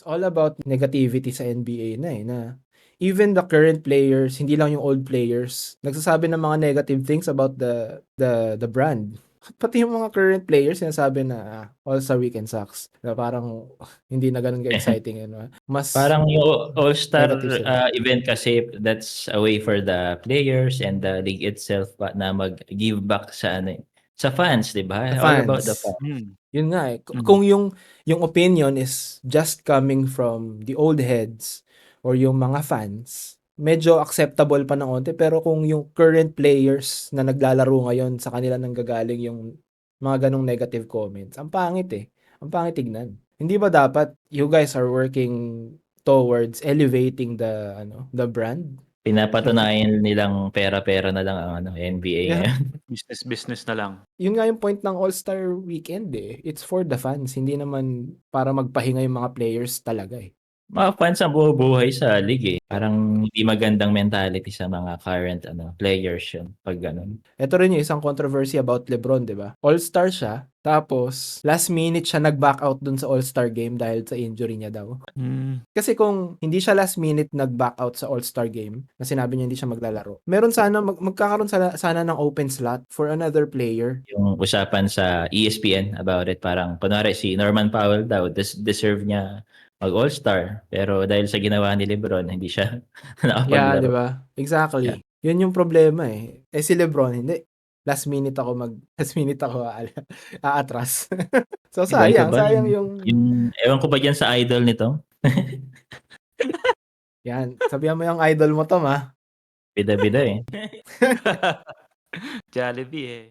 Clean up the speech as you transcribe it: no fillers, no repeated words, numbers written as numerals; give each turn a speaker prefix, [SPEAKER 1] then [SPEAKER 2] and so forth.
[SPEAKER 1] all about negativity sa NBA na eh, na even the current players, hindi lang yung old players, nagsasabi ng mga negative things about the brand. Pati yung mga current players sinasabi na All-Star Weekend sucks. Na parang hindi na ganun ka-exciting yun. Mas
[SPEAKER 2] Parang yung All-Star
[SPEAKER 1] negative sila.
[SPEAKER 2] event kasi that's a way for the players and the league itself na mag-give back sa ano sa fans, 'di ba?
[SPEAKER 1] The
[SPEAKER 2] All about the
[SPEAKER 1] fans.
[SPEAKER 2] fans.
[SPEAKER 1] Yun nga eh. Kung yung opinion is just coming from the old heads or yung mga fans, medyo acceptable pa ng onte. Pero kung yung current players na naglalaro ngayon sa kanila nanggagaling yung mga ganong negative comments, ang pangit eh. Ang pangit tignan. Hindi ba dapat you guys are working towards elevating the brand?
[SPEAKER 2] Pinapatunayan nilang pera-pera na lang ang NBA
[SPEAKER 1] Yeah.
[SPEAKER 2] ngayon.
[SPEAKER 3] Business na lang.
[SPEAKER 1] Yun nga yung point ng All-Star Weekend eh. It's for the fans, hindi naman para magpahinga yung mga players talaga eh.
[SPEAKER 2] Mga fans ang buhay sa league eh. Parang hindi magandang mentality sa mga current players yun pag ganun.
[SPEAKER 1] Ito rin yung isang controversy about LeBron, di ba? All-Star siya, tapos last minute siya nag-back out dun sa All-Star game dahil sa injury niya daw. Kasi kung hindi siya last minute nag-back out sa All-Star game, na sinabi niya hindi siya maglalaro, meron sana, magkakaroon sana ng open slot for another player.
[SPEAKER 2] Yung usapan sa ESPN about it, parang kunwari si Norman Powell daw, deserve niya mag-All-Star. Pero dahil sa ginawa ni LeBron, hindi siya
[SPEAKER 1] Yeah, di
[SPEAKER 2] nakapaglaro.
[SPEAKER 1] ba? Exactly. Yun yung problema eh. Eh si LeBron, hindi. Last minute ako aatras. So
[SPEAKER 2] Idol ka
[SPEAKER 1] sayang
[SPEAKER 2] ba?
[SPEAKER 1] yung
[SPEAKER 2] Ewan ko ba dyan sa idol nito?
[SPEAKER 1] yan, sabihan mo yung idol mo Tom ah.
[SPEAKER 2] Bida-bida eh.
[SPEAKER 3] Jollibee eh.